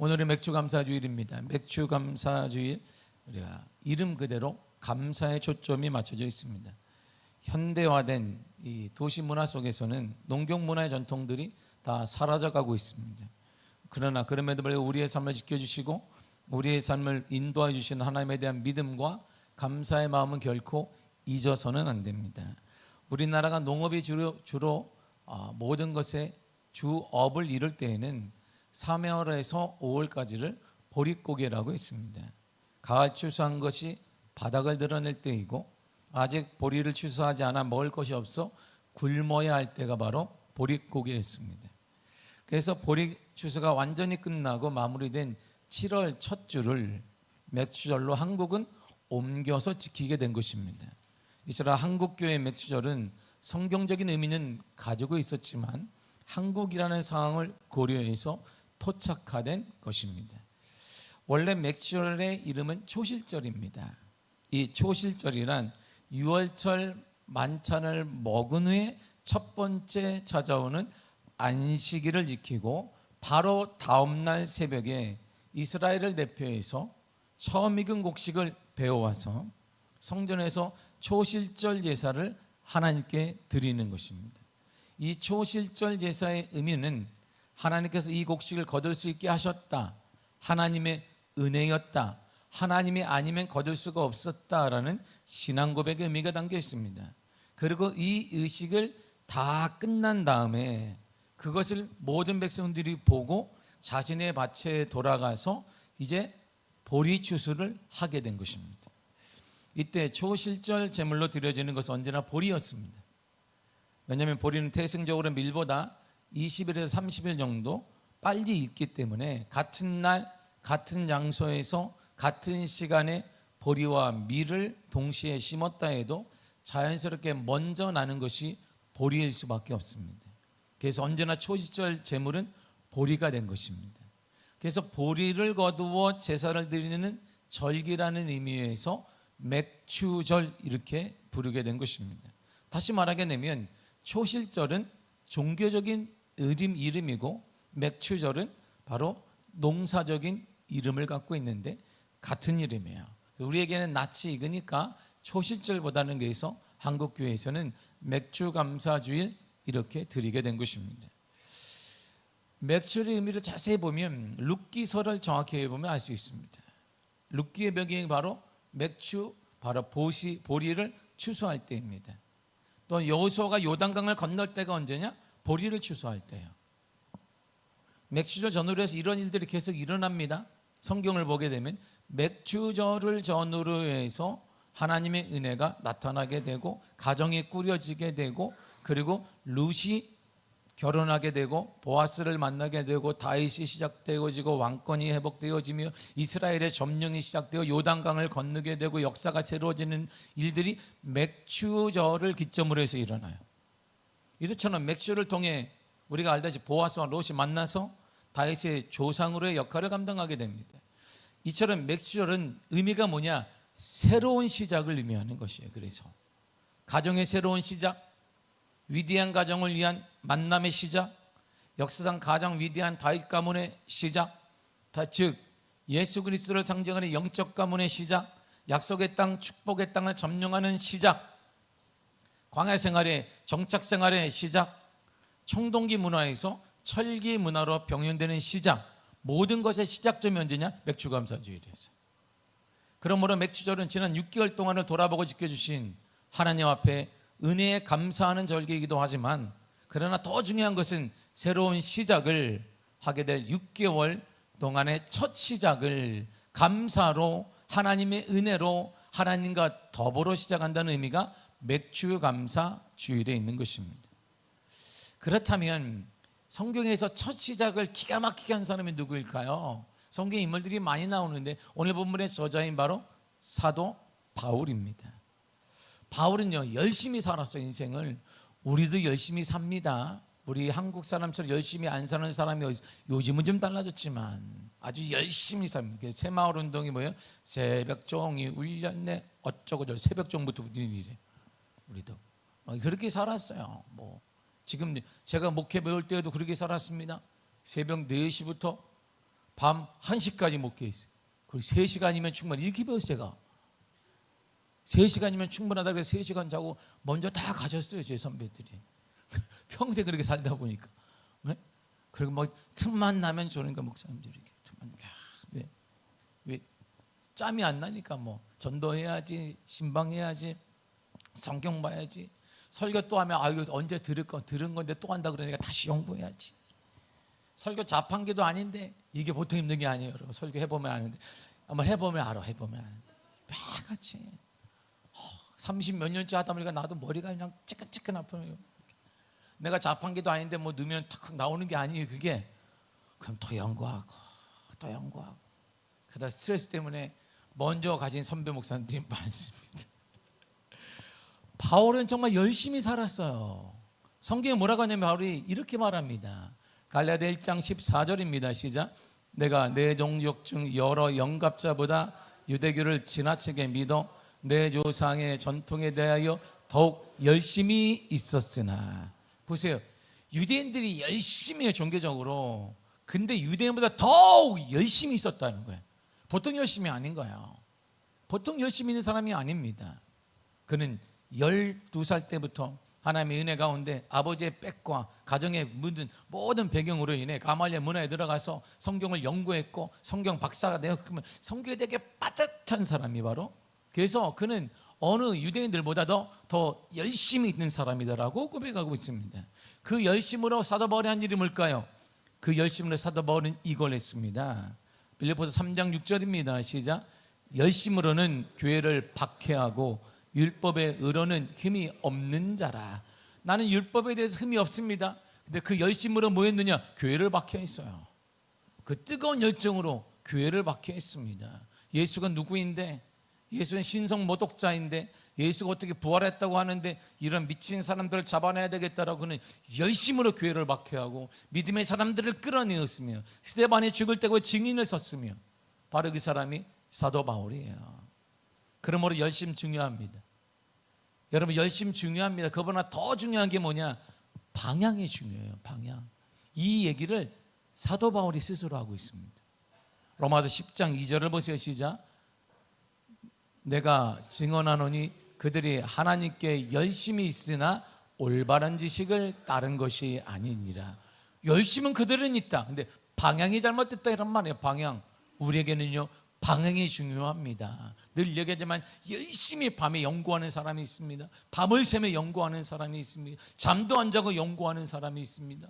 오늘은 맥주감사주일입니다. 맥주감사주일, 우리가 이름 그대로 감사의 초점이 맞춰져 있습니다. 현대화된 이 도시 문화 속에서는 농경 문화의 전통들이 다 사라져가고 있습니다. 그러나 그럼에도 불구하고 우리의 삶을 지켜주시고 우리의 삶을 인도해 주시는 하나님에 대한 믿음과 감사의 마음은 결코 잊어서는 안 됩니다. 우리나라가 농업이 주로 모든 것의 주업을 이룰 때에는 3월에서 5월까지를 보릿고개라고 했습니다. 가을 추수한 것이 바닥을 드러낼 때이고 아직 보리를 추수하지 않아 먹을 것이 없어 굶어야 할 때가 바로 보릿고개였습니다. 그래서 보리 추수가 완전히 끝나고 마무리된 7월 첫 주를 맥추절로 한국은 옮겨서 지키게 된 것입니다. 이처럼 한국교회 맥추절은 성경적인 의미는 가지고 있었지만 한국이라는 상황을 고려해서 토착화된 것입니다. 원래 맥추절의 이름은 초실절입니다. 이 초실절이란 6월절 만찬을 먹은 후에 첫 번째 찾아오는 안식일을 지키고 바로 다음날 새벽에 이스라엘을 대표해서 처음 익은 곡식을 배워와서 성전에서 초실절 제사를 하나님께 드리는 것입니다. 이 초실절 제사의 의미는 하나님께서 이 곡식을 거둘 수 있게 하셨다, 하나님의 은혜였다, 하나님이 아니면 거둘 수가 없었다라는 신앙 고백의 의미가 담겨 있습니다. 그리고 이 의식을 다 끝난 다음에 그것을 모든 백성들이 보고 자신의 밭에 돌아가서 이제 보리 추수를 하게 된 것입니다. 이때 초실절 제물로 드려지는 것은 언제나 보리였습니다. 왜냐하면 보리는 태생적으로 밀보다 20일에서 30일 정도 빨리 익기 때문에 같은 날 같은 장소에서 같은 시간에 보리와 밀을 동시에 심었다 해도 자연스럽게 먼저 나는 것이 보리일 수밖에 없습니다. 그래서 언제나 초실절 제물은 보리가 된 것입니다. 그래서 보리를 거두어 제사를 드리는 절기라는 의미에서 맥추절 이렇게 부르게 된 것입니다. 다시 말하게 되면 초실절은 종교적인 이름이고 맥추절은 바로 농사적인 이름을 갖고 있는데 같은 이름이에요. 우리에게는 낯이 익으니까 초실절보다는 그래서 한국교회에서는 맥주감사주일 이렇게 드리게 된 것입니다. 맥주의 의미를 자세히 보면 룻기서를 정확히 보면 알 수 있습니다. 룻기의 배경이 바로 맥주, 바로 보리를 추수할 때입니다. 또 여호수아가 요단강을 건널 때가 언제냐? 보리를 추수할 때예요. 맥주절 전후로 해서 이런 일들이 계속 일어납니다. 성경을 보게 되면 맥주절을 전후로 해서 하나님의 은혜가 나타나게 되고 가정이 꾸려지게 되고 그리고 룻이 결혼하게 되고 보아스를 만나게 되고 다윗이 시작되어지고 왕권이 회복되어지며 이스라엘의 점령이 시작되어 요단강을 건너게 되고 역사가 새로워지는 일들이 맥추절을 기점으로 해서 일어나요. 이처럼 맥추절을 통해 우리가 알다시피 보아스와 롯이 만나서 다윗의 조상으로의 역할을 감당하게 됩니다. 이처럼 맥추절은 의미가 뭐냐? 새로운 시작을 의미하는 것이에요. 그래서 가정의 새로운 시작, 위대한 가정을 위한 만남의 시작, 역사상 가장 위대한 다윗 가문의 시작, 즉 예수 그리스도를 상징하는 영적 가문의 시작, 약속의 땅, 축복의 땅을 점령하는 시작, 광야 생활의 정착 생활의 시작, 청동기 문화에서 철기 문화로 병행되는 시작, 모든 것의 시작점이 언제냐? 맥주감사주일이었어요. 그러므로 맥주절은 지난 6개월 동안을 돌아보고 지켜주신 하나님 앞에 은혜에 감사하는 절기이기도 하지만 그러나 더 중요한 것은 새로운 시작을 하게 될 6개월 동안의 첫 시작을 감사로 하나님의 은혜로 하나님과 더불어 시작한다는 의미가 맥주감사 주일에 있는 것입니다. 그렇다면 성경에서 첫 시작을 기가 막히게 한 사람이 누구일까요? 성경 인물들이 많이 나오는데 오늘 본문의 저자인 바로 사도 바울입니다. 바울은요 열심히 살았어요. 인생을. 우리도 열심히 삽니다. 우리 한국 사람처럼 열심히 안 사는 사람이 요즘은 좀 달라졌지만 아주 열심히 삽니다. 새마을운동이 뭐예요? 새벽 종이 울렸네 어쩌고저쩌고 새벽 종부터 이래. 우리도 그렇게 살았어요. 지금 제가 목회 배울 때에도 그렇게 살았습니다. 새벽 4시부터 밤 1시까지 못 깨 있어요. 그리고 3시간이면 충분히 이렇게 배웠어요. 제가 3시간이면 충분하다 그래서 3시간 자고 먼저 다 가셨어요. 제 선배들이. 평생 그렇게 살다 보니까. 네? 그리고 뭐 틈만 나면 저러니까 목사님들이 이렇게 틈만 왜 짬이 안 나니까 뭐 전도해야지, 신방해야지, 성경 봐야지, 설교 또 하면 이거 언제 들은 건데 또 한다 그러니까 다시 연구해야지. 설교 자판기도 아닌데 이게 보통 힘든 게 아니에요. 여러분. 설교 해보면 아는데 한번 해보면 알아. 해보면 아는데 매일같이 30몇 년째 하다 보니까 나도 머리가 그냥 찌끈찌끈 아프네요. 내가 자판기도 아닌데 뭐 넣으면 탁 나오는 게 아니에요. 그게 그럼 더 연구하고 또 연구하고 그러다 스트레스 때문에 먼저 가진 선배 목사님들이 많습니다. 바울은 정말 열심히 살았어요. 성경에 뭐라고 하냐면 바울이 이렇게 말합니다. 갈라디아 1장 14절입니다. 시작. 내가 내 종족 중 여러 영갑자보다 유대교를 지나치게 믿어 내 조상의 전통에 대하여 더욱 열심히 있었으나. 보세요. 유대인들이 열심히 해요. 종교적으로. 근데 유대인보다 더욱 열심히 있었다는 거예요. 보통 열심히 아닌 거예요. 보통 열심히 있는 사람이 아닙니다. 그는 12살 때부터 하나님의 은혜 가운데 아버지의 빽과 가정에 묻은 모든 배경으로 인해 가말리엘 문화에 들어가서 성경을 연구했고 성경 박사가 되었으면 성경에 되게 빠듯한 사람이 바로, 그래서 그는 어느 유대인들보다도 더 열심히 있는 사람이다라고 고백하고 있습니다. 그 열심으로 사도 바울이 한 일이 뭘까요? 그 열심으로 사도 바울은 이걸 했습니다. 빌립보서 3장 6절입니다. 시작. 열심으로는 교회를 박해하고 율법의 의로는 힘이 없는 자라. 나는 율법에 대해서 힘이 없습니다. 근데 그 열심으로 뭐 했느냐? 교회를 박해했어요. 그 뜨거운 열정으로 교회를 박해했습니다. 예수가 누구인데, 예수는 신성 모독자인데, 예수가 어떻게 부활했다고 하는데 이런 미친 사람들을 잡아내야 되겠다라고 그는 열심으로 교회를 박해하고 믿음의 사람들을 끌어내었으며 스데반이 죽을 때고 증인을 섰으며 바로 그 사람이 사도 바울이에요. 그러므로 열심 중요합니다. 여러분, 열심 중요합니다. 그보다 더 중요한 게 뭐냐? 방향이 중요해요. 방향. 이 얘기를 사도 바울이 스스로 하고 있습니다. 로마서 10장 2절을 보세요. 시작. 내가 증언하노니 그들이 하나님께 열심히 있으나 올바른 지식을 따른 것이 아니니라. 열심은 그들은 있다. 근데 방향이 잘못됐다 이런 말이에요. 방향. 우리에게는요, 방향이 중요합니다. 늘 얘기하지만 열심히 밤에 연구하는 사람이 있습니다. 밤을 새며 연구하는 사람이 있습니다. 잠도 안 자고 연구하는 사람이 있습니다.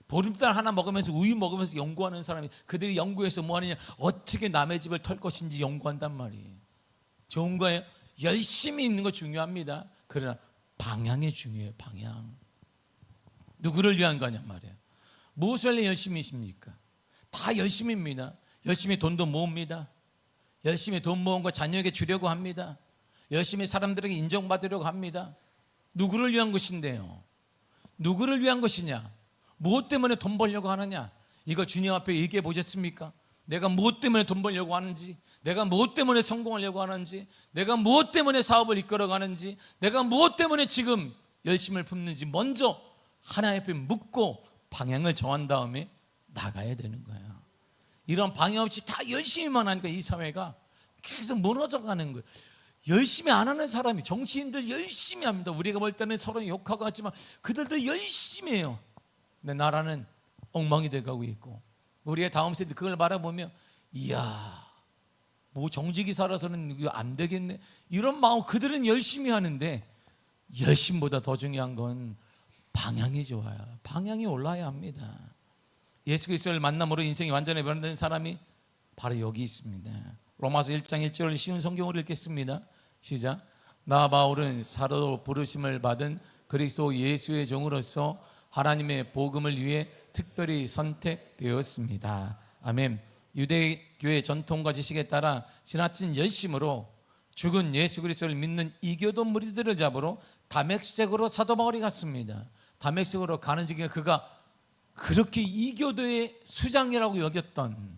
보름달 하나 먹으면서 우유 먹으면서 연구하는 사람이, 그들이 연구해서 뭐 하느냐? 어떻게 남의 집을 털 것인지 연구한단 말이에요. 좋은 거예요. 열심히 있는 거 중요합니다. 그러나 방향이 중요해요. 방향. 누구를 위한 거냐 말이에요. 무엇을 열심히 있습니까? 다 열심입니다. 열심히 돈도 모읍니다. 열심히 돈 모은 거 자녀에게 주려고 합니다. 열심히 사람들에게 인정받으려고 합니다. 누구를 위한 것인데요? 누구를 위한 것이냐? 무엇 때문에 돈 벌려고 하느냐? 이걸 주님 앞에 얘기해 보셨습니까? 내가 무엇 때문에 돈 벌려고 하는지, 내가 무엇 때문에 성공하려고 하는지, 내가 무엇 때문에 사업을 이끌어가는지, 내가 무엇 때문에 지금 열심을 품는지 먼저 하나님 앞에 묻고 방향을 정한 다음에 나가야 되는 거예요. 이런 방향 없이 다 열심히만 하니까 이 사회가 계속 무너져가는 거예요. 열심히 안 하는 사람이, 정치인들 열심히 합니다. 우리가 볼 때는 서로 욕하고 하지만 그들도 열심히 해요. 근데 나라는 엉망이 돼가고 있고, 우리의 다음 세대 그걸 바라보며 이야, 뭐 정직이 살아서는 이거 안 되겠네, 이런 마음. 그들은 열심히 하는데 열심보다 더 중요한 건 방향이 좋아요. 방향이 올라야 합니다. 예수 그리스도를 만남으로 인생이 완전히 변화된 사람이 바로 여기 있습니다. 로마서 1장 1절 쉬운 성경으로 읽겠습니다. 시작. 나 바울은 사도로 부르심을 받은 그리스도 예수의 종으로서 하나님의 복음을 위해 특별히 선택되었습니다. 아멘. 유대교의 전통과 지식에 따라 지나친 열심으로 죽은 예수 그리스도를 믿는 이교도 무리들을 잡으러 다메섹으로 사도 바울이 갔습니다. 다메섹으로 가는 중에 그가 그렇게 이교도의 수장이라고 여겼던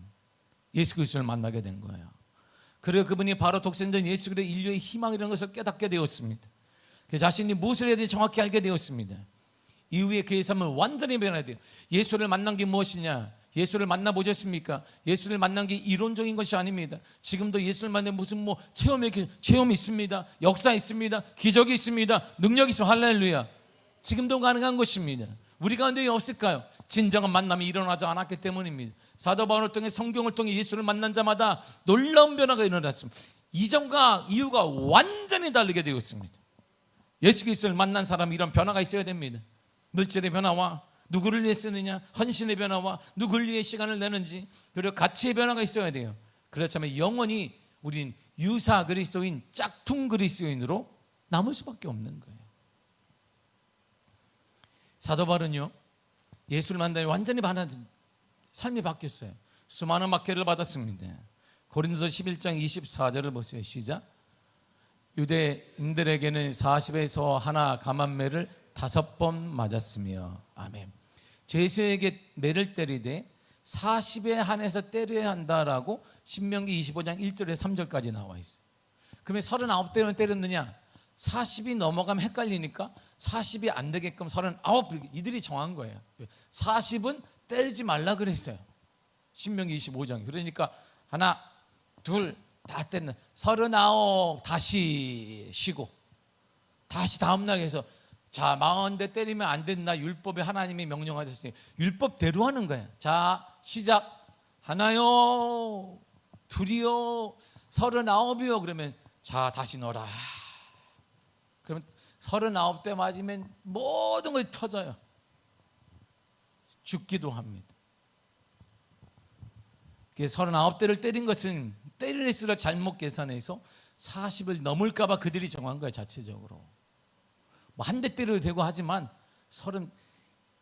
예수 그리스도를 만나게 된 거예요. 그리고 그분이 바로 독생자인 예수 그리스도 인류의 희망이라는 것을 깨닫게 되었습니다. 그 자신이 무엇을 해야 되는지 정확히 알게 되었습니다. 이후에 그의 삶은 완전히 변화돼요. 예수를 만난 게 무엇이냐? 예수를 만나보셨습니까? 예수를 만난 게 이론적인 것이 아닙니다. 지금도 예수를 만나 무슨 체험이 있습니다. 역사 있습니다. 기적이 있습니다. 능력이 있습니다. 할렐루야. 지금도 가능한 것입니다. 우리 가운데 왜 없을까요? 진정한 만남이 일어나지 않았기 때문입니다. 사도 바울을 통해 성경을 통해 예수를 만난 자마다 놀라운 변화가 일어났습니다. 이전과 이후가 완전히 다르게 되었습니다. 예수 그리스도를 만난 사람은 이런 변화가 있어야 됩니다. 물질의 변화와 누구를 위해 쓰느냐, 헌신의 변화와 누구를 위해 시간을 내는지, 그리고 가치의 변화가 있어야 돼요. 그렇다면 영원히 우린 유사 그리스도인, 짝퉁 그리스도인으로 남을 수밖에 없는 거예요. 사도 바울은요, 예수를 만나니 완전히 삶이 바뀌었어요. 수많은 박해를 받았습니다. 고린도서 11장 24절을 보세요. 시작. 유대인들에게는 40에서 하나 감한 매를 5번 맞았으며. 아멘. 제수에게 매를 때리되 40에 한해서 때려야 한다라고 신명기 25장 1절에 3절까지 나와 있어요. 그러면 39대는 때렸느냐? 40이 넘어가면 헷갈리니까 40이 안 되게끔 39, 이들이 정한 거예요. 40은 때리지 말라 그랬어요. 신명기 25장. 그러니까 하나, 둘, 다 때리는 39 다시 쉬고, 다시 다음날 해서 자, 40대 때리면 안 된다. 율법에 하나님이 명령하셨으니 율법대로 하는 거예요. 자, 시작. 하나요, 둘이요, 39이요. 그러면 자, 다시 넣어라. 그러면 39대 맞으면 모든 것이 터져요. 죽기도 합니다. 39대를 때린 것은 때리는 횟수를 잘못 계산해서 40을 넘을까 봐 그들이 정한 거예요. 자체적으로 뭐 한 대 때려도 되고 하지만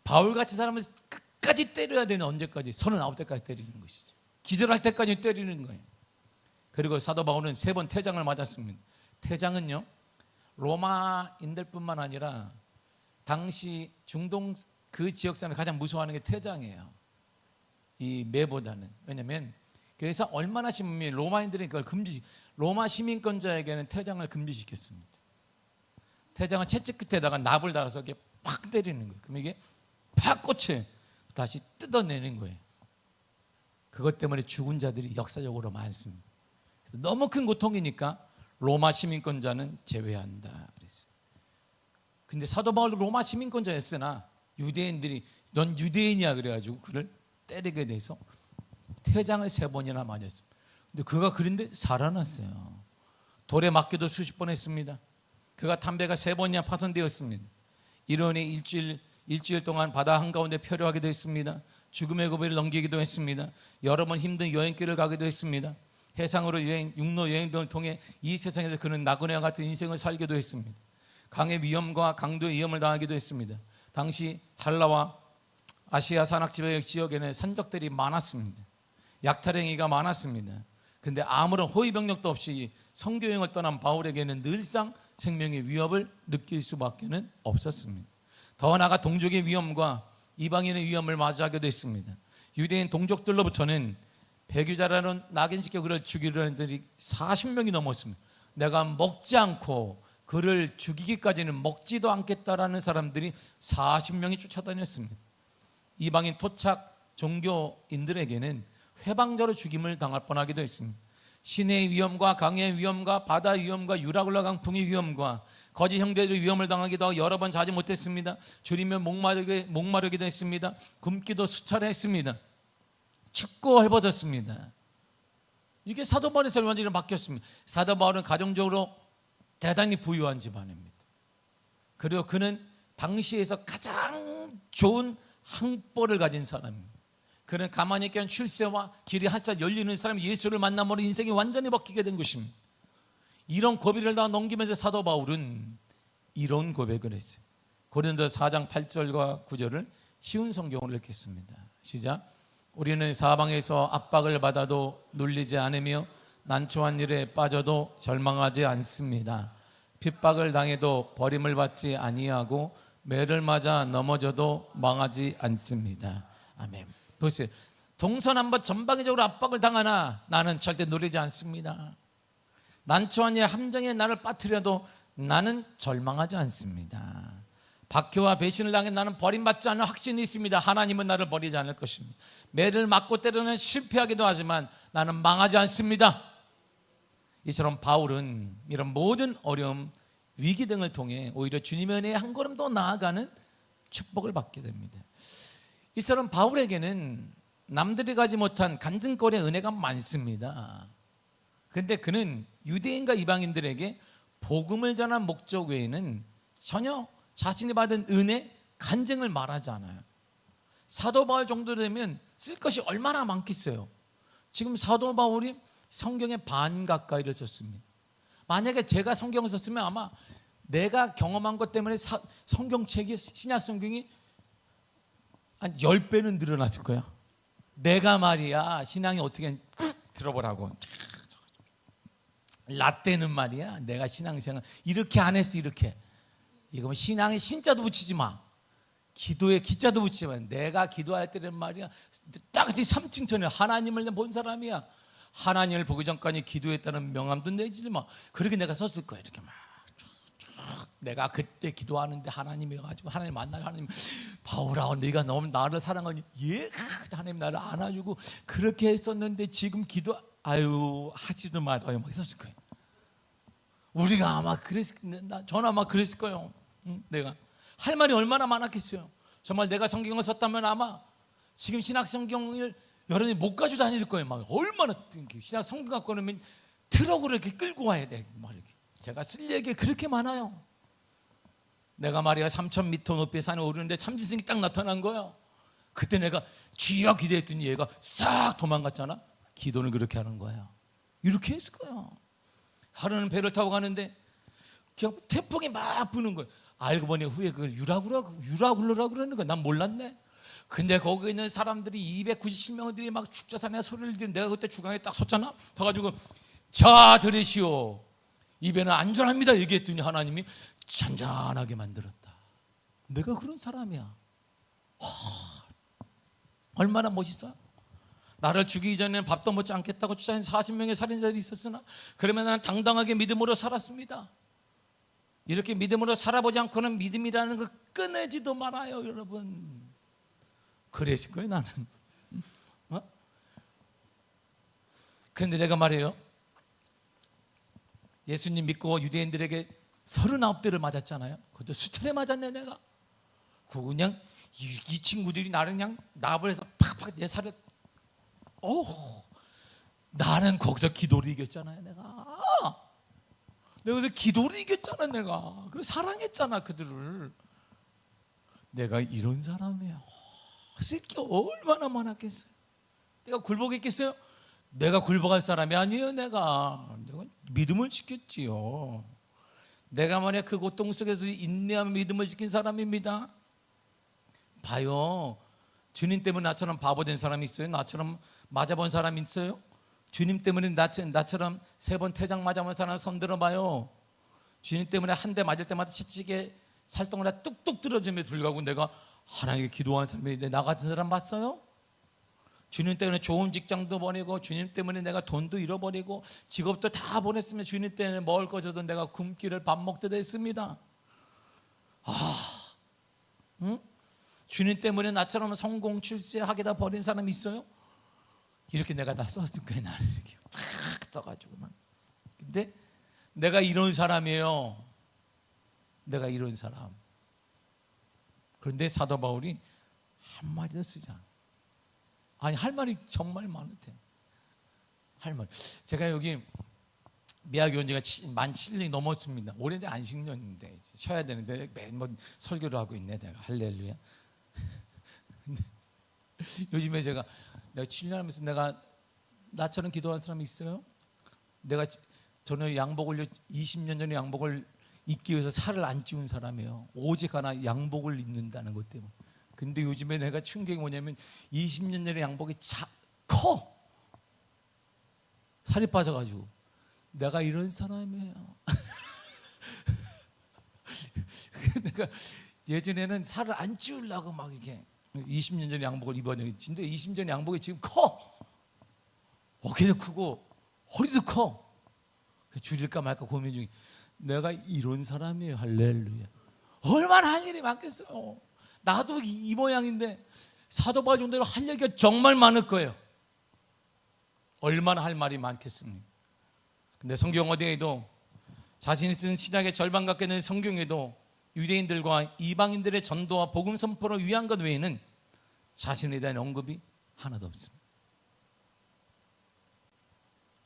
바울 같은 사람은 끝까지 때려야 되는, 언제까지? 39대까지 때리는 것이죠. 기절할 때까지 때리는 거예요. 그리고 사도 바울은 3번 태장을 맞았습니다. 태장은요, 로마인들뿐만 아니라 당시 중동 그 지역 사람이 가장 무서워하는 게 태장이에요. 이 매보다는. 왜냐하면 그래서 얼마나 심하면 로마인들이 그걸 로마 시민권자에게는 태장을 금지시켰습니다. 태장은 채찍 끝에다가 납을 달아서 이렇게 팍 때리는 거예요. 그럼 이게 팍 꽂혀요. 다시 뜯어내는 거예요. 그것 때문에 죽은 자들이 역사적으로 많습니다. 그래서 너무 큰 고통이니까 로마 시민권자는 제외한다 그랬어요. 근데 사도 바울도 로마 시민권자였으나 유대인들이 넌 유대인이야 그래가지고 그를 때리게 돼서 태장을 3번이나 맞았습니다. 근데 그가 그런데 살아났어요. 돌에 맞기도 수십 번 했습니다. 그가 담배가 3번이나 파손되었습니다. 이러니 일주일 동안 바다 한가운데 표류하기도 했습니다. 죽음의 고비를 넘기기도 했습니다. 여러 번 힘든 여행길을 가기도 했습니다. 해상으로 육로 여행 등을 통해 이 세상에서 그는 나그네와 같은 인생을 살기도 했습니다. 강의 위험과 강도의 위험을 당하기도 했습니다. 당시 한라와 아시아 산악 지역에는 산적들이 많았습니다. 약탈행위가 많았습니다. 근데 아무런 호위병력도 없이 선교여행을 떠난 바울에게는 늘상 생명의 위협을 느낄 수밖에 없었습니다. 더 나아가 동족의 위험과 이방인의 위험을 맞이하게 됐습니다. 유대인 동족들로부터는 배교자라는 낙인시켜 그를 죽이려 하는 들이 40명이 넘었습니다. 내가 먹지 않고 그를 죽이기까지는 먹지도 않겠다라는 사람들이 40명이 쫓아다녔습니다. 이방인 토착 종교인들에게는 회방자로 죽임을 당할 뻔하기도 했습니다. 시내의 위험과 강의 위험과 바다 위험과 유라굴라 강풍의 위험과 거짓 형제들의 위험을 당하기도 하고 여러 번 자지 못했습니다. 줄이면 목마르기도 했습니다. 굶기도 수차례 했습니다. 춥고 헐벗었습니다. 이게 사도 바울의 삶이 완전히 바뀌었습니다. 사도 바울은 가정적으로 대단히 부유한 집안입니다. 그리고 그는 당시에서 가장 좋은 항벌을 가진 사람입니다. 그는 가만히 있게 한 출세와 길이 한짝 열리는 사람이 예수를 만남으로 인생이 완전히 바뀌게 된 것입니다. 이런 고비를 다 넘기면서 사도 바울은 이런 고백을 했어요. 고린도서 4장 8절과 9절을 쉬운 성경으로 읽겠습니다. 시작. 우리는 사방에서 압박을 받아도 눌리지 않으며 난처한 일에 빠져도 절망하지 않습니다. 핍박을 당해도 버림을 받지 아니하고 매를 맞아 넘어져도 망하지 않습니다. 아멘. 보세요. 동서남북 전방위적으로 압박을 당하나 나는 절대 놀리지 않습니다. 난처한 일 함정에 나를 빠뜨려도 나는 절망하지 않습니다. 박해와 배신을 당해 나는 버림받지 않는 확신이 있습니다. 하나님은 나를 버리지 않을 것입니다. 매를 맞고 때로는 실패하기도 하지만 나는 망하지 않습니다. 이처럼 바울은 이런 모든 어려움, 위기 등을 통해 오히려 주님의 은혜에 한 걸음 더 나아가는 축복을 받게 됩니다. 이처럼 바울에게는 남들이 가지 못한 간증거리의 은혜가 많습니다. 그런데 그는 유대인과 이방인들에게 복음을 전한 목적 외에는 전혀 자신이 받은 은혜, 간증을 말하지 않아요. 사도 바울 정도 되면 쓸 것이 얼마나 많겠어요. 지금 사도 바울이 성경의 반 가까이를 썼습니다. 만약에 제가 성경을 썼으면 아마 내가 경험한 것 때문에 성경책이, 신약 성경이 한 10배는 늘어났을 거야. 내가 말이야, 신앙이 어떻게 들어보라고. 라떼는 말이야, 내가 신앙생활 이렇게 안 했어. 이렇게. 이거 신앙에 신자도 붙이지 마. 기도에 기자도 붙이지 마. 내가 기도할 때는 말이야, 딱 3층 전에 하나님을 본 사람이야. 하나님을 보기 전까지 기도했다는 명함도 내지 마. 그렇게 내가 썼을 거야. 이렇게 막 내가 그때 기도하는데 하나님이 가지고 하나님 만나고, 하나님, 바울아 네가 너무 나를 사랑하니, 예, 하나님 나를 안아주고 그렇게 했었는데 지금 기도 아유 하지도 말아요 막 썼을 거예요. 우리가 아마 저는 아마 그랬을 거예요. 내가 할 말이 얼마나 많았겠어요. 정말 내가 성경을 썼다면 아마 지금 신학 성경을 여러분이 못 가지고 다닐 거예요. 막 얼마나 신학 성경 갖고 오면 트럭으로 이렇게 끌고 와야 돼. 막 이렇게. 제가 쓸 얘기 그렇게 많아요. 내가 말이야 3,000m 높이 산에 오르는데 참지승이 딱 나타난 거야. 그때 내가 주여 기도했더니 얘가 싹 도망갔잖아. 기도는 그렇게 하는 거야. 이렇게 했을 거야. 하루는 배를 타고 가는데 그냥 태풍이 막 부는 거야. 알고 보니 후에 그걸 유라굴로라고 그러는 거야. 난 몰랐네. 근데 거기 있는 사람들이 297명들이 막 축제산에 소리를 지르는, 내가 그때 주강에 딱 섰잖아. 서가지고 자 들으시오, 이 배는 안전합니다 얘기했더니 하나님이 잔잔하게 만들었다. 내가 그런 사람이야. 얼마나 멋있어요. 나를 죽이기 전에는 밥도 먹지 않겠다고 주장한 40명의 살인자들이 있었으나 그러면 나는 당당하게 믿음으로 살았습니다. 이렇게 믿음으로 살아보지 않고는 믿음이라는 거 끊어지도 말아요. 여러분 그랬을 거예요 나는. 그런데 내가 말해요, 예수님 믿고 유대인들에게 39대를 맞았잖아요. 그것도 수차례 맞았네 내가. 그냥 이 친구들이 나를 그냥 납을 해서 팍팍 내 살을, 나는 거기서 기도를 이겼잖아요. 내가 거기서 기도를 이겼잖아. 내가 그래서 사랑했잖아 그들을. 내가 이런 사람이야. 쓸 게 얼마나 많았겠어요. 내가 굴복했겠어요? 내가 굴복할 사람이 아니에요. 내가 믿음을 지켰지요. 내가 만약 그 고통 속에서 인내하며 믿음을 지킨 사람입니다. 봐요, 주님 때문에 나처럼 바보 된 사람이 있어요? 나처럼 맞아본 사람이 있어요? 주님 때문에 나처럼 3번 태장 맞아본 사람 손 들어봐요. 주님 때문에 한 대 맞을 때마다 채찍에 살덩어리가 뚝뚝 떨어짐에도 불구하고 내가 하나님께 기도한 사람인데 나 같은 사람 봤어요? 주님 때문에 좋은 직장도 보내고, 주님 때문에 내가 돈도 잃어버리고 직업도 다 보냈으면 주님 때문에 먹을 거 줘도 내가 굶기를 밥 먹듯 했습니다. 주님 때문에 나처럼 성공 출세하게다 버린 사람 있어요? 이렇게 내가 다 썼을 거예요. 나는 이렇게 탁 써가지고만. 근데 내가 이런 사람이에요. 내가 이런 사람. 그런데 사도 바울이 한마디도 쓰지 않아. 아니 할 말이 정말 많을 테. 할 말. 제가 여기 미학이 온 지가 만 7년이 넘었습니다. 올해 이제 안식년인데 쉬어야 되는데 매번 설교를 하고 있네. 내가 할렐루야. 요즘에 내가 7년 하면서 내가 나처럼 기도하는 사람이 있어요? 저는 양복을 20년 전에 양복을 입기 위해서 살을 안 찌운 사람이에요. 오직 하나 양복을 입는다는 것 때문에. 근데 요즘에 내가 충격이 뭐냐면 20년 전에 양복이 커. 살이 빠져가지고. 내가 이런 사람이에요. 내가 예전에는 살을 안 찌우려고 막 이렇게 20년 전에 양복을 입었는데 20년 전에 양복이 지금 커. 어깨도 크고 허리도 커. 줄일까 말까 고민 중에 내가 이런 사람이에요. 할렐루야. 얼마나 할 일이 많겠어요. 나도 이 모양인데 사도 바울 정도로 할 얘기가 정말 많을 거예요. 얼마나 할 말이 많겠습니까? 근데 성경 어디에도, 자신이 쓴 신약의 절반 갖게 된 성경에도 유대인들과 이방인들의 전도와 복음 선포를 위한 것 외에는 자신에 대한 언급이 하나도 없습니다.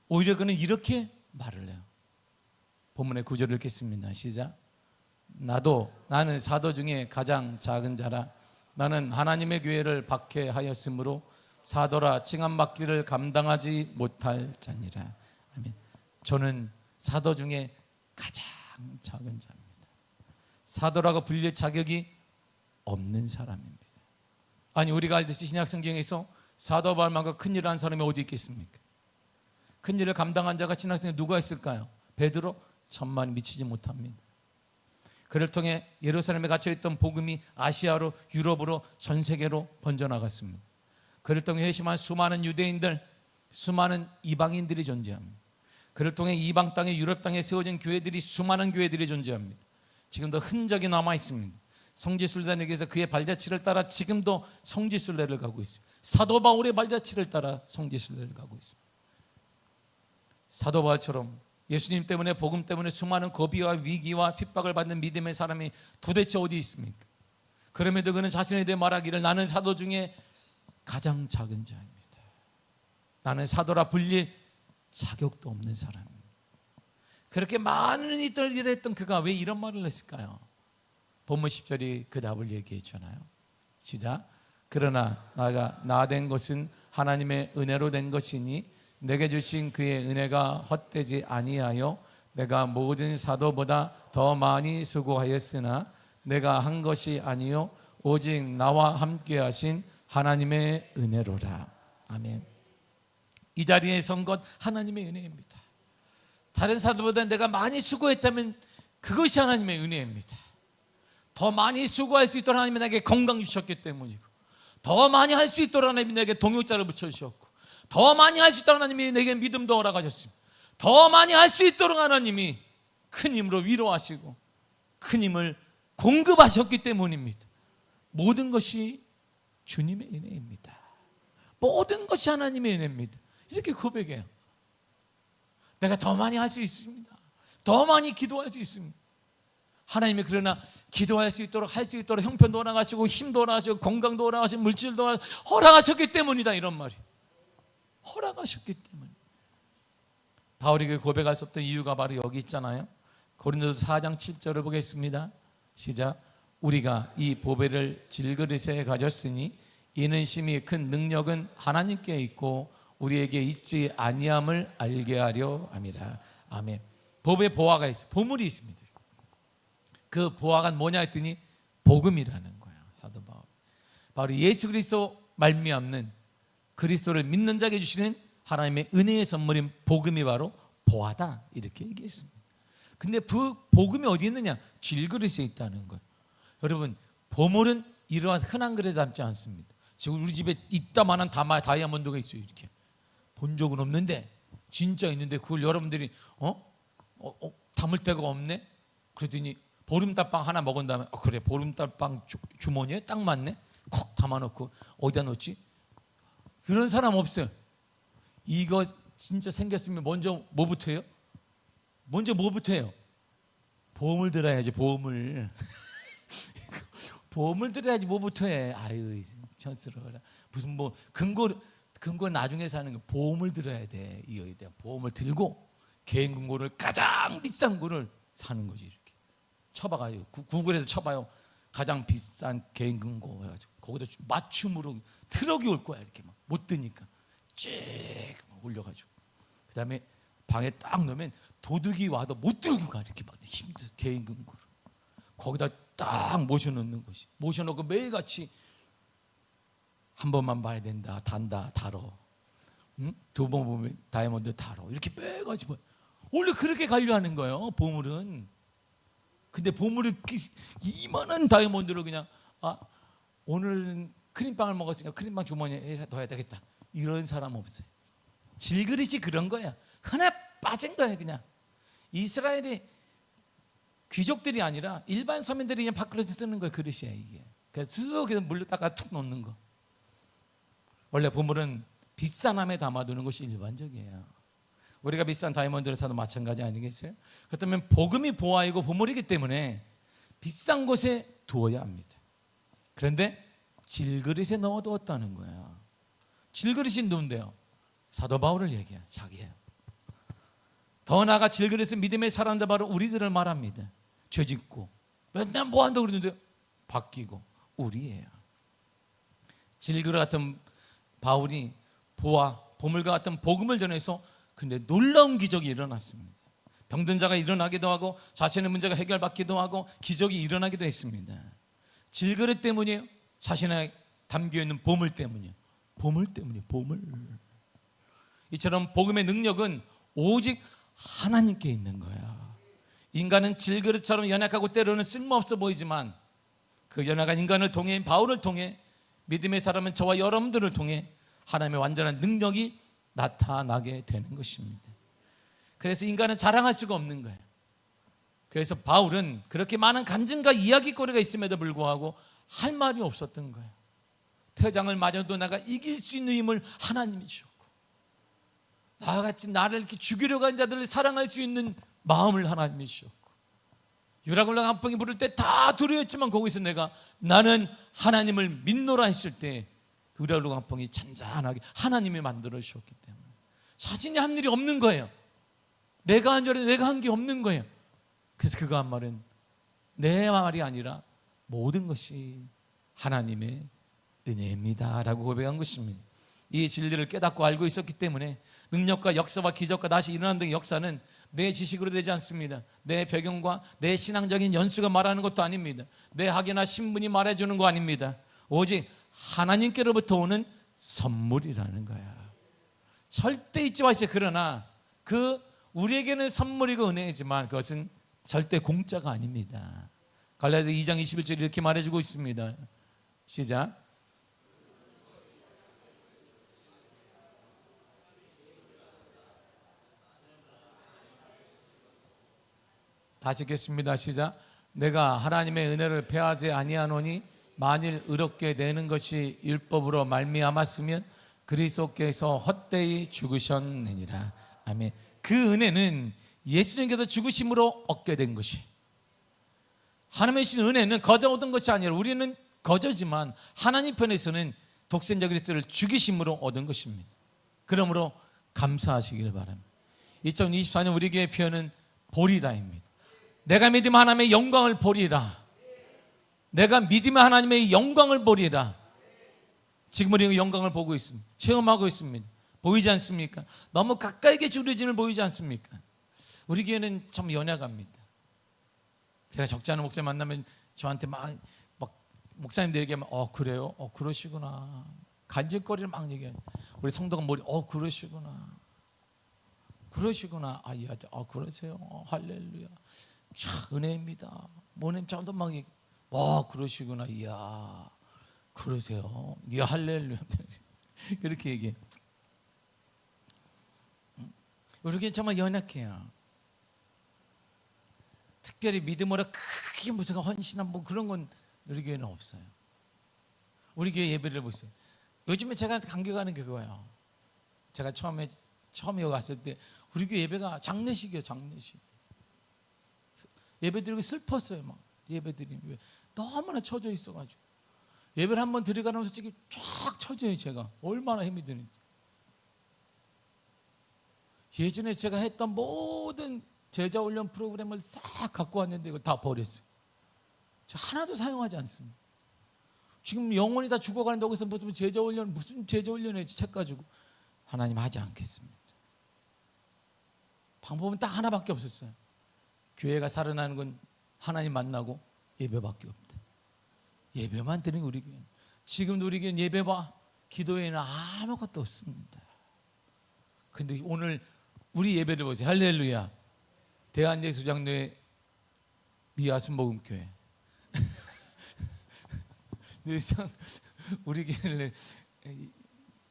오히려 그는 이렇게 말을 해요. 본문의 구절을 읽겠습니다. 시작. 나는 사도 중에 가장 작은 자라. 나는 하나님의 교회를 박해하였으므로 사도라 칭함받기를 감당하지 못할 자니라. 아멘. 저는 사도 중에 가장 작은 자입니다. 사도라고 불릴 자격이 없는 사람입니다. 아니, 우리가 알듯이 신약 성경에서 사도 바울만큼 큰 일을 한 사람이 어디 있겠습니까? 큰 일을 감당한 자가 신약 성경에 누가 있을까요? 베드로? 천만 미치지 못합니다. 그를 통해 예루살렘에 갇혀있던 복음이 아시아로, 유럽으로, 전 세계로 번져나갔습니다. 그를 통해 회심한 수많은 유대인들, 수많은 이방인들이 존재합니다. 그를 통해 이방 땅에, 유럽 땅에 세워진 교회들이, 수많은 교회들이 존재합니다. 지금도 흔적이 남아 있습니다. 성지순례에게서 그의 발자취를 따라 지금도 성지순례를 가고 있습니다. 사도 바울의 발자취를 따라 성지순례를 가고 있습니다. 사도 바울처럼 예수님 때문에, 복음 때문에 수많은 고비와 위기와 핍박을 받는 믿음의 사람이 도대체 어디 있습니까? 그럼에도 그는 자신에 대해 말하기를 나는 사도 중에 가장 작은 자입니다. 나는 사도라 불릴 자격도 없는 사람입니다. 그렇게 많은 일을 했던 그가 왜 이런 말을 했을까요? 본문 10절이 그 답을 얘기해 주나요? 시작. 그러나 나 된 것은 하나님의 은혜로 된 것이니 내게 주신 그의 은혜가 헛되지 아니하여 내가 모든 사도보다 더 많이 수고하였으나 내가 한 것이 아니요 오직 나와 함께 하신 하나님의 은혜로라. 아멘. 이 자리에 선 것 하나님의 은혜입니다. 다른 사도보다 내가 많이 수고했다면 그것이 하나님의 은혜입니다. 더 많이 수고할 수 있도록 하나님이 내게 건강 주셨기 때문이고, 더 많이 할 수 있도록 하나님이 내게 동역자를 붙여주셨고, 더 많이 할 수 있도록 하나님이 내게 믿음도 허락하셨습니다. 더 많이 할 수 있도록 하나님이 큰 힘으로 위로하시고 큰 힘을 공급하셨기 때문입니다. 모든 것이 주님의 은혜입니다. 모든 것이 하나님의 은혜입니다. 이렇게 고백해요. 내가 더 많이 할 수 있습니다. 더 많이 기도할 수 있습니다. 하나님이 그러나 기도할 수 있도록, 할 수 있도록 형편도 허락하시고 힘도 허락하시고 건강도 허락하시고 물질도 허락하셨기 때문이다, 이런 말이. 허락하셨기 때문에. 바울이 그 고백할 수 없던 이유가 바로 여기 있잖아요. 고린도서 4장 7절을 보겠습니다. 시작. 우리가 이 보배를 질그릇에 가졌으니 이는 심히 큰 능력은 하나님께 있고 우리에게 있지 아니함을 알게 하려 함이라. 아멘. 보배 보화가 있어요. 보물이 있습니다. 그 보화가 뭐냐 했더니 복음이라는 거예요. 사도 바울. 바로 예수 그리스도 말미암는, 그리스도를 믿는 자에게 주시는 하나님의 은혜의 선물인 복음이 바로 보화다, 이렇게 얘기했습니다. 근데 그 복음이 어디 있느냐? 질그릇에 있다는 거예요. 여러분, 보물은 이러한 흔한 그릇에 담지 않습니다. 지금 우리 집에 이따만한 다이아몬드가 있어요. 이렇게 본 적은 없는데 진짜 있는데 그걸 여러분들이 담을 데가 없네? 그랬더니 보름달빵 하나 먹은 다음에 그래, 보름달빵 주머니에 딱 맞네? 콕 담아놓고 어디다 넣지? 그런 사람 없어요. 이거 진짜 생겼으면 먼저 뭐부터 해요? 먼저 뭐부터 해요? 보험을 들어야지, 보험을. 보험을 들어야지 뭐부터 해. 아유, 천스러워라. 무슨 뭐 근거 나중에 사는 거, 보험을 들어야 돼. 이거에 대한 보험을 들고 개인 금고를, 가장 비싼 거를 사는 거지. 이렇게 쳐봐가지고 구글에서 쳐봐요. 가장 비싼 개인 금고 해가지고 거기다 맞춤으로 트럭이 올 거야. 이렇게 막 못 드니까 쭉 올려가지고 그 다음에 방에 딱 넣으면 도둑이 와도 못 들고 가. 이렇게 막 힘들어. 개인 금고를 거기다 딱 모셔놓는 것이, 모셔놓고 매일같이 한 번만 봐야 된다, 단다, 달어, 응? 두 번 보면 다이아몬드 달어, 이렇게 매일같이 원래 그렇게 관리하는 거예요, 보물은. 근데 보물을 이만한 다이아몬드로 그냥 오늘은 크림빵을 먹었으니까 크림빵 주머니에 넣어야 되겠다, 이런 사람 없어요. 질그릇이 그런 거야. 하나 빠진 거야. 그냥 이스라엘이 귀족들이 아니라 일반 서민들이 그냥 밥그릇에 쓰는 거예요. 그릇이에요 이게. 그래서 물로 닦아 툭 놓는 거. 원래 보물은 비싼 암에 담아두는 것이 일반적이에요. 우리가 비싼 다이아몬드를 사도 마찬가지 아니겠어요? 그렇다면 복음이 보화이고 보물이기 때문에 비싼 곳에 두어야 합니다. 그런데 질그릇에 넣어두었다는 거예요. 질그릇이 누군데요? 사도 바울을 얘기해요. 자기예요. 더 나아가 질그릇은 믿음의 사람들, 바로 우리들을 말합니다. 죄짓고 맨날 뭐 한다고 그러는데 바뀌고 우리예요. 질그릇 같은 바울이 보화, 보물과 같은 복음을 전해서 근데 놀라운 기적이 일어났습니다. 병든 자가 일어나기도 하고 자신의 문제가 해결받기도 하고 기적이 일어나기도 했습니다. 질그릇 때문이에요? 자신에 담겨있는 보물 때문이에요? 보물 때문이에요. 보물. 이처럼 복음의 능력은 오직 하나님께 있는 거예요. 인간은 질그릇처럼 연약하고 때로는 쓸모없어 보이지만 그 연약한 인간을 통해, 바울을 통해, 믿음의 사람은 저와 여러분들을 통해 하나님의 완전한 능력이 나타나게 되는 것입니다. 그래서 인간은 자랑할 수가 없는 거예요. 그래서 바울은 그렇게 많은 간증과 이야기거리가 있음에도 불구하고 할 말이 없었던 거예요. 태장을 맞아도 내가 이길 수 있는 힘을 하나님이 주셨고, 나와 같이 나를 이렇게 죽이려고 한 자들을 사랑할 수 있는 마음을 하나님이 주셨고, 유라굴라 한풍이 부를 때 다 두려웠지만 거기서 내가 나는 하나님을 믿노라 했을 때 유라굴라 한풍이 잔잔하게 하나님이 만들어 주셨기 때문에 자신이 한 일이 없는 거예요. 내가 한 절에 내가 한 게 없는 거예요. 그래서 그가 한 말은 내 말이 아니라 모든 것이 하나님의 은혜입니다 라고 고백한 것입니다. 이 진리를 깨닫고 알고 있었기 때문에 능력과 역사와 기적과 다시 일어나는 등의 역사는 내 지식으로 되지 않습니다. 내 배경과 내 신앙적인 연수가 말하는 것도 아닙니다. 내 학이나 신분이 말해주는 거 아닙니다. 오직 하나님께로부터 오는 선물이라는 거야. 절대 잊지 마세요. 그러나 우리에게는 선물이고 은혜이지만 그것은 절대 공짜가 아닙니다. 갈라디아 2장 21절 이렇게 말해주고 있습니다. 시작. 다시 읽겠습니다. 시작. 내가 하나님의 은혜를 패하지 아니하노니 만일 의롭게 되는 것이 율법으로 말미암았으면 그리스도께서 헛되이 죽으셨느니라. 아멘. 그 은혜는 예수님께서 죽으심으로 얻게 된 것이, 하나님의 신 은혜는 거저 얻은 것이 아니라 우리는 거저지만 하나님 편에서는 독생자 그리스도를 죽이심으로 얻은 것입니다. 그러므로 감사하시길 바랍니다. 2024년 우리 교회의 표현은 보리라입니다. 내가 믿으면 하나님의 영광을 보리라. 내가 믿으면 하나님의 영광을 보리라. 지금 우리가 영광을 보고 있습니다. 체험하고 있습니다. 보이지 않습니까? 너무 가까이 계신 우리 주님을 보이지 않습니까? 우리 교회는 참 연약합니다. 제가 적지 않은 목사님 만나면 저한테 막 목사님들 얘기하면 그래요? 그러시구나. 간질거리를 막 얘기해요. 우리 성도가 그러시구나. 그러시구나. 그러세요. 할렐루야. 은혜입니다. 뭐님 저도 막 그러시구나. 이야, 그러세요. 이야, 할렐루야. 그렇게 얘기해. 우리 교회 정말 연약해요. 특별히 믿음으로 크게 무슨 헌신한 그런 건 우리 교회는 없어요. 우리 교회 예배를 보세요. 요즘에 제가 감격하는 게 그거예요. 제가 처음에 여기 왔을 때 우리 교회 예배가 장례식이에요. 장례식. 예배 드리고 슬펐어요. 막 예배 드리면 너무나 처져 있어가지고 예배를 한번 드리가면 솔직히 쫙 처져요. 제가 얼마나 힘이 드는지. 예전에 제가 했던 모든 제자 훈련 프로그램을 싹 갖고 왔는데 이걸 다 버렸어요. 제가 하나도 사용하지 않습니다. 지금 영혼이 다 죽어가는데 거기서 무슨 제자 훈련에 책 가지고 하나님 하지 않겠습니다. 방법은 딱 하나밖에 없었어요. 교회가 살아나는 건 하나님 만나고 예배밖에 없다. 예배만 드리는 우리 교회는, 지금도 우리 교회는 예배와 기도에는 아무것도 없습니다. 근데 오늘 우리 예배를 보세요. 할렐루야. 대한예수장로회 미아순복음교회. 우리 교회를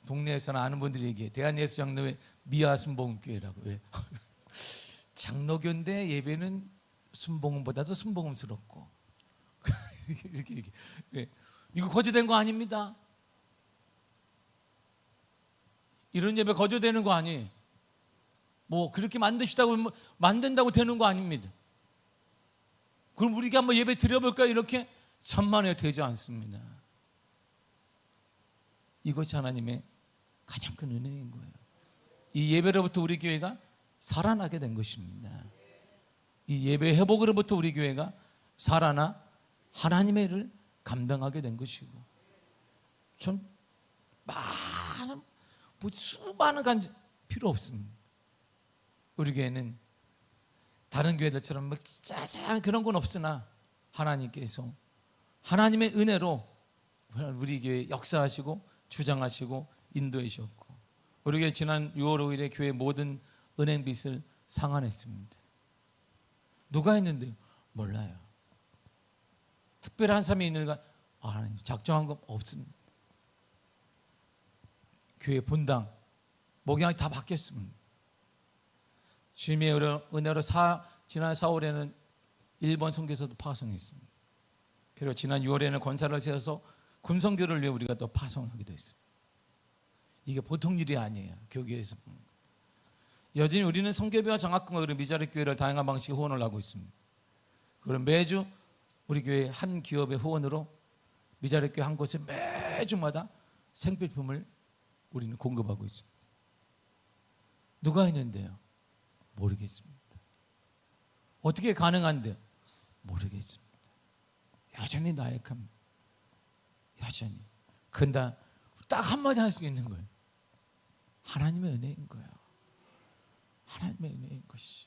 동네에서는 아는 분들이 얘기해. 대한예수장로회 미아순복음교회라고. 왜? 장로교인데 예배는 순복음보다도 순복음스럽고 이렇게. 예. 이거 거저된 거 아닙니다. 이런 예배 거저되는 거 아니에요. 뭐 그렇게 만드시다고 만든다고 되는 거 아닙니다. 그럼 우리가 한번 예배 드려볼까? 이렇게 천만에 되지 않습니다. 이것이 하나님의 가장 큰 은혜인 거예요. 이 예배로부터 우리 교회가 살아나게 된 것입니다. 이 예배 회복으로부터 우리 교회가 살아나 하나님의 일을 감당하게 된 것이고, 전 많은 수많은 간증 필요 없습니다. 우리 교회는 다른 교회들처럼 뭐 짜잔 그런 건 없으나 하나님께서 하나님의 은혜로 우리 교회 역사하시고 주장하시고 인도해 주셨고, 우리 교회 지난 6월 5일에 교회 모든 은행 빚을 상환했습니다. 누가 했는데요? 몰라요. 특별한 사람이 있는가? 하나님 작정한 건 없습니다. 교회 분당 목양이 다 바뀌었습니다. 주님의 은혜로 지난 4월에는 일본 선교사도 파송했습니다. 그리고 지난 6월에는 권사를 세워서 군선교를 위해 우리가 또 파송하기도 했습니다. 이게 보통 일이 아니에요. 교계에서 여전히 우리는 성교회와 장학금과 그리고 미자립 교회를 다양한 방식의 후원을 하고 있습니다. 그럼 매주 우리 교회 한 기업의 후원으로 미자립 교회 한 곳에 매주마다 생필품을 우리는 공급하고 있습니다. 누가 했는데요? 모르겠습니다. 어떻게 가능한데요? 모르겠습니다. 여전히 나약합니다. 여전히. 근데 딱 한마디 할 수 있는 거예요. 하나님의 은혜인 거예요. 하나님의 은혜인 것이.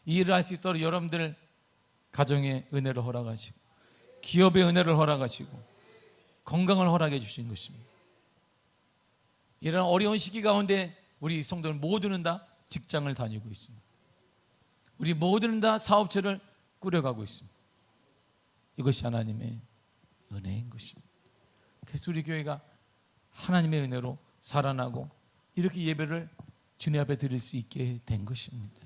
이 일을 할 수 있도록 여러분들 가정의 은혜를 허락하시고, 기업의 은혜를 허락하시고, 건강을 허락해 주신 것입니다. 이런 어려운 시기 가운데 우리 성도들 모두는 다 직장을 다니고 있습니다. 우리 모두는 다 사업체를 꾸려가고 있습니다. 이것이 하나님의 은혜인 것입니다. 그래서 우리 교회가 하나님의 은혜로 살아나고 이렇게 예배를 주님 앞에 드릴 수 있게 된 것입니다.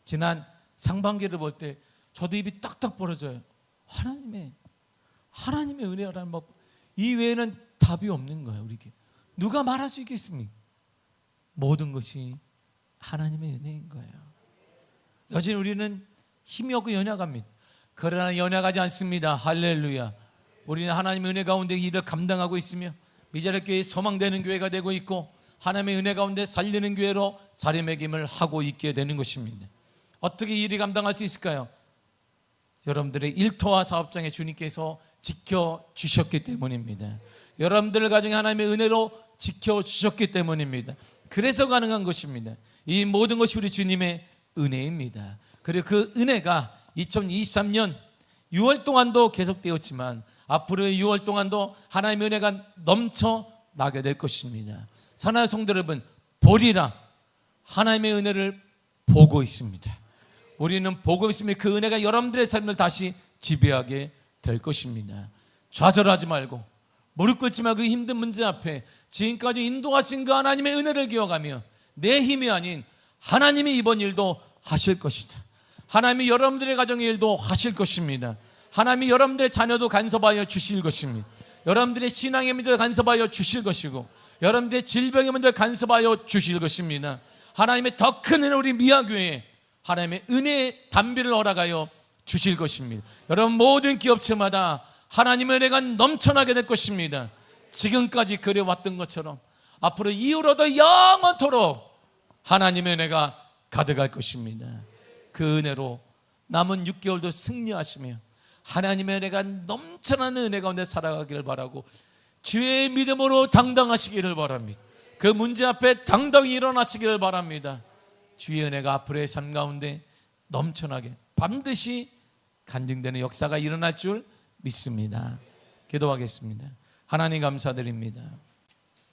지난 상반기를 볼 때 저도 입이 딱딱 벌어져요. 하나님의 은혜라는 법, 이 외에는 답이 없는 거예요. 우리 교회 누가 말할 수 있겠습니까? 모든 것이 하나님의 은혜인 거예요. 여전히 우리는 힘이 없고 연약합니다. 그러나 연약하지 않습니다. 할렐루야. 우리는 하나님의 은혜 가운데 일을 감당하고 있으며 미자립 교회의 소망되는 교회가 되고 있고, 하나님의 은혜 가운데 살리는 교회로 자리매김을 하고 있게 되는 것입니다. 어떻게 일이 감당할 수 있을까요? 여러분들의 일터와 사업장에 주님께서 지켜주셨기 때문입니다. 여러분들 가정에 하나님의 은혜로 지켜주셨기 때문입니다. 그래서 가능한 것입니다. 이 모든 것이 우리 주님의 은혜입니다. 그리고 그 은혜가 2023년 6월 동안도 계속되었지만 앞으로의 6월 동안도 하나님의 은혜가 넘쳐나게 될 것입니다. 사랑하는 성도 여러분, 보리라 하나님의 은혜를 보고 있습니다. 우리는 보고 있으며 그 은혜가 여러분들의 삶을 다시 지배하게 될 것입니다. 좌절하지 말고 무릎 꿇지 말고 그 힘든 문제 앞에 지금까지 인도하신 그 하나님의 은혜를 기억하며 내 힘이 아닌 하나님이 이번 일도 하실 것이다. 하나님이 여러분들의 가정의 일도 하실 것입니다. 하나님이 여러분들의 자녀도 간섭하여 주실 것입니다. 여러분들의 신앙의 문제도 간섭하여 주실 것이고, 여러분들의 질병의 문제도 간섭하여 주실 것입니다. 하나님의 더 큰 은혜, 우리 미아교회에 하나님의 은혜의 담비를 허락하여 주실 것입니다. 여러분 모든 기업체마다 하나님의 은혜가 넘쳐나게 될 것입니다. 지금까지 그래왔던 것처럼 앞으로 이후로도 영원토록 하나님의 은혜가 가득할 것입니다. 그 은혜로 남은 6개월도 승리하시며 하나님의 은혜가 넘쳐나는 은혜 가운데 살아가기를 바라고, 주의 믿음으로 당당하시기를 바랍니다. 그 문제 앞에 당당히 일어나시기를 바랍니다. 주의 은혜가 앞으로의 삶 가운데 넘쳐나게 반드시 간증되는 역사가 일어날 줄 믿습니다. 기도하겠습니다. 하나님 감사드립니다.